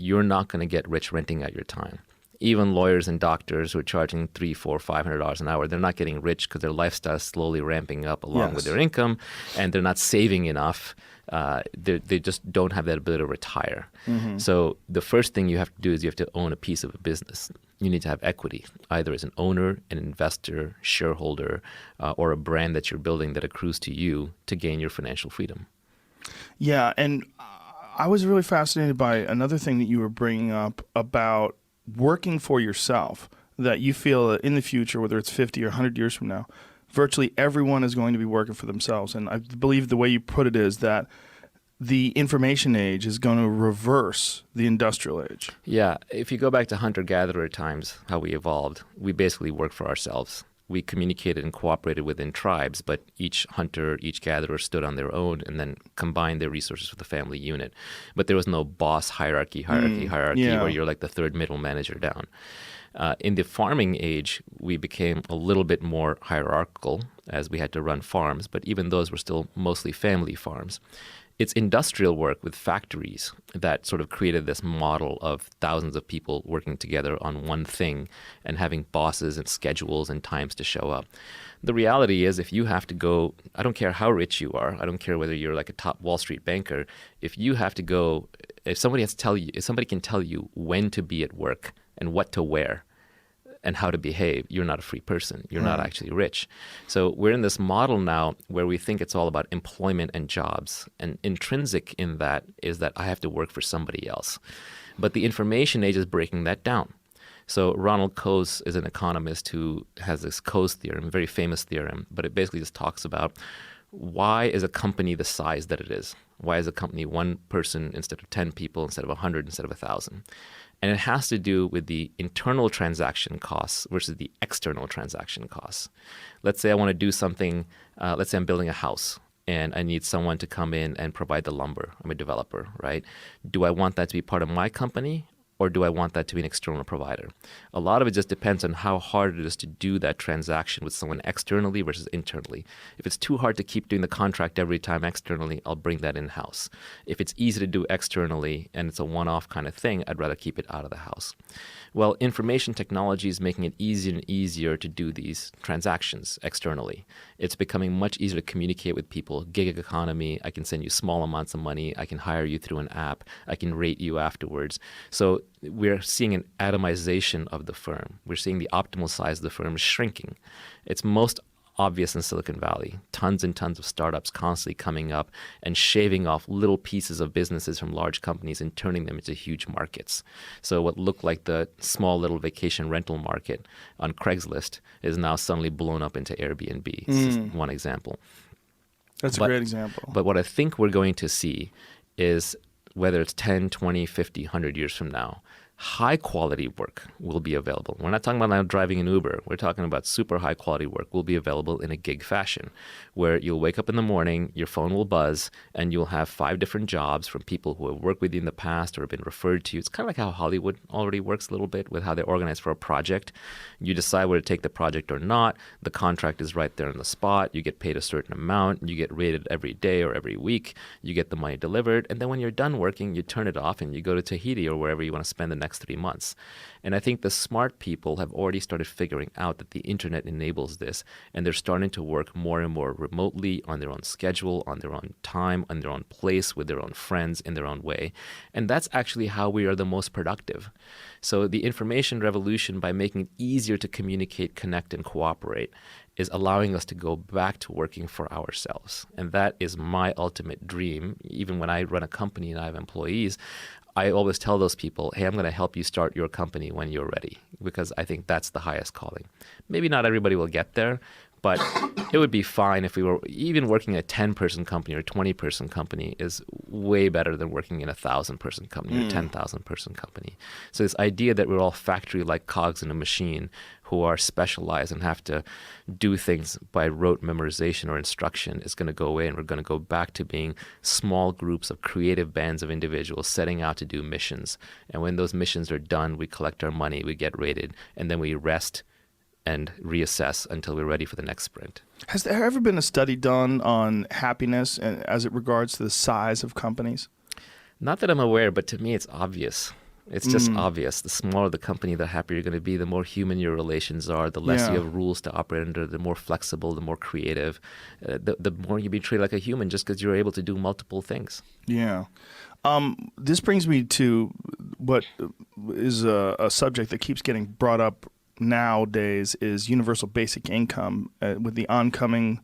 you're not going to get rich renting out your time. Even lawyers and doctors who are charging $300, $400, $500 an hour, they're not getting rich because their lifestyle is slowly ramping up along with their income, and they're not saving enough. They just don't have that ability to retire. So the first thing you have to do is you have to own a piece of a business. You need to have equity, either as an owner, an investor, shareholder, or a brand that you're building that accrues to you to gain your financial freedom. Yeah, and I was really fascinated by another thing that you were bringing up about working for yourself, that you feel that in the future, whether it's 50 or 100 years from now, virtually everyone is going to be working for themselves. And I believe the way you put it is that the information age is going to reverse the industrial age. Yeah, if you go back to hunter-gatherer times, how we evolved, we basically worked for ourselves. We communicated and cooperated within tribes, but each hunter, each gatherer stood on their own and then combined their resources with the family unit. But there was no boss hierarchy where you're like the third middle manager down. In the farming age, we became a little bit more hierarchical as we had to run farms, but even those were still mostly family farms. It's industrial work with factories that sort of created this model of thousands of people working together on one thing and having bosses and schedules and times to show up. The reality is, if you have to go, I don't care how rich you are, I don't care whether you're like a top Wall Street banker, if you have to go, if somebody can tell you when to be at work and what to wear and how to behave, you're not a free person. You're not actually rich. So we're in this model now where we think it's all about employment and jobs. And intrinsic in that is that I have to work for somebody else. But the information age is breaking that down. So Ronald Coase is an economist who has this Coase theorem, a very famous theorem, but it basically just talks about why is a company the size that it is? Why is a company one person instead of 10 people, instead of 100, instead of 1,000? And it has to do with the internal transaction costs versus the external transaction costs. Let's say I want to do something, let's say I'm building a house and I need someone to come in and provide the lumber. I'm a developer, right? Do I want that to be part of my company, or do I want that to be an external provider? A lot of it just depends on how hard it is to do that transaction with someone externally versus internally. If it's too hard to keep doing the contract every time externally, I'll bring that in-house. If it's easy to do externally and it's a one-off kind of thing, I'd rather keep it out of the house. Well, information technology is making it easier and easier to do these transactions externally. It's becoming much easier to communicate with people. Gig economy, I can send you small amounts of money. I can hire you through an app. I can rate you afterwards. So we're seeing an atomization of the firm. We're seeing the optimal size of the firm shrinking. It's most obvious in Silicon Valley. Tons and tons of startups constantly coming up and shaving off little pieces of businesses from large companies and turning them into huge markets. So what looked like the small little vacation rental market on Craigslist is now suddenly blown up into Airbnb. This is one example. That's a great example. But what I think we're going to see is, whether it's 10, 20, 50, 100 years from now, high quality work will be available. We're not talking about now driving an Uber. We're talking about super high quality work will be available in a gig fashion, where you'll wake up in the morning, your phone will buzz, and you'll have 5 different jobs from people who have worked with you in the past or have been referred to you. It's kind of like how Hollywood already works a little bit with how they organize for a project. You decide whether to take the project or not. The contract is right there on the spot. You get paid a certain amount. You get rated every day or every week. You get the money delivered. And then when you're done working, you turn it off and you go to Tahiti or wherever you want to spend the next 3 months. And I think the smart people have already started figuring out that the internet enables this, and they're starting to work more and more remotely on their own schedule, on their own time, on their own place, with their own friends, in their own way. And that's actually how we are the most productive. So the information revolution, by making it easier to communicate, connect, and cooperate, is allowing us to go back to working for ourselves. And that is my ultimate dream. Even when I run a company and I have employees, I always tell those people, hey, I'm going to help you start your company when you're ready, because I think that's the highest calling. Maybe not everybody will get there, but it would be fine if we were even working a 10-person company or a 20-person company is way better than working in a 1,000-person company or 10,000-person company. So this idea that we're all factory-like cogs in a machine who are specialized and have to do things by rote memorization or instruction is going to go away, and we're going to go back to being small groups of creative bands of individuals setting out to do missions. And when those missions are done, we collect our money, we get rated, and then we rest and reassess until we're ready for the next sprint. Has there ever been a study done on happiness as it regards to the size of companies? Not that I'm aware, but to me it's obvious. It's just obvious. The smaller the company, the happier you're going to be. The more human your relations are, the less you have rules to operate under, the more flexible, the more creative, the more you be treated like a human just because you're able to do multiple things. Yeah. This brings me to what is a subject that keeps getting brought up nowadays is universal basic income with the oncoming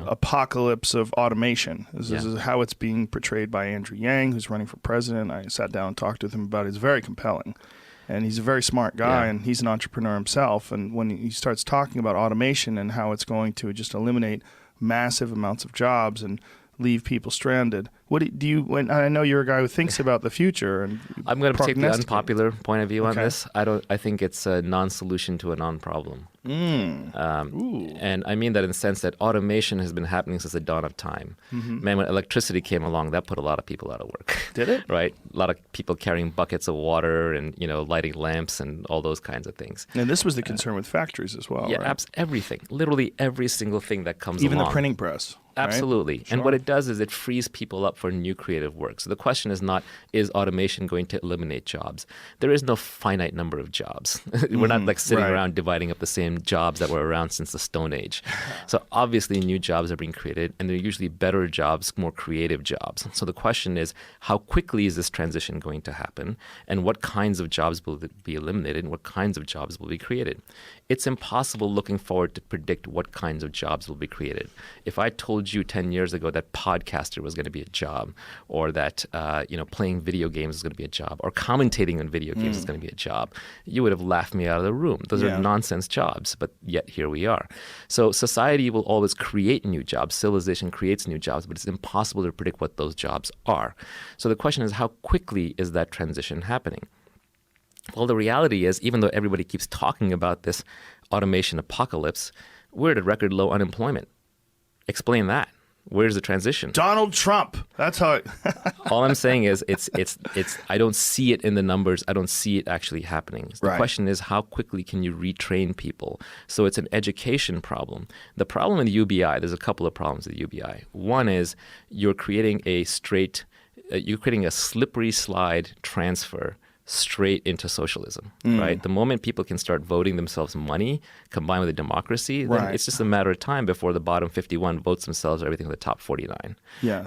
apocalypse of automation. This is how it's being portrayed by Andrew Yang, who's running for president. I sat down and talked with him about it. It's very compelling. And he's a very smart guy, and he's an entrepreneur himself. And when he starts talking about automation and how it's going to just eliminate massive amounts of jobs and leave people stranded, what do you? When I know you're a guy who thinks about the future, and I'm going to take the unpopular point of view on this. I think it's a non-solution to a non-problem. And I mean that in the sense that automation has been happening since the dawn of time. Man, when electricity came along, that put a lot of people out of work. Did it? Right? A lot of people carrying buckets of water and lighting lamps and all those kinds of things. And this was the concern with factories as well. Yeah, right? Everything. Literally every single thing that comes Even along. the printing press. Absolutely. Right? Sure. And what it does is it frees people up for new creative work. So the question is not, is automation going to eliminate jobs? There is no finite number of jobs. We're not like sitting around dividing up the same jobs that were around since the Stone Age. So obviously new jobs are being created, and they're usually better jobs, more creative jobs. So the question is, how quickly is this transition going to happen? And what kinds of jobs will be eliminated, and what kinds of jobs will be created? It's impossible looking forward to predict what kinds of jobs will be created. If I told you 10 years ago that podcaster was going to be a job, or that playing video games is going to be a job, or commentating on video games is going to be a job, you would have laughed me out of the room. Those are nonsense jobs, but yet here we are. So society will always create new jobs. Civilization creates new jobs, but it's impossible to predict what those jobs are. So the question is, how quickly is that transition happening? Well, the reality is, even though everybody keeps talking about this automation apocalypse, we're at a record low unemployment. Explain that. Where's the transition? Donald Trump. That's how it... All I'm saying is it's I don't see it in the numbers. I don't see it actually happening. So the question is, how quickly can you retrain people? So it's an education problem. The problem with UBI, there's a couple of problems with UBI. One is you're creating a slippery slide transfer straight into socialism, right? The moment people can start voting themselves money combined with a democracy, then it's just a matter of time before the bottom 51 votes themselves everything in the top 49. Yeah.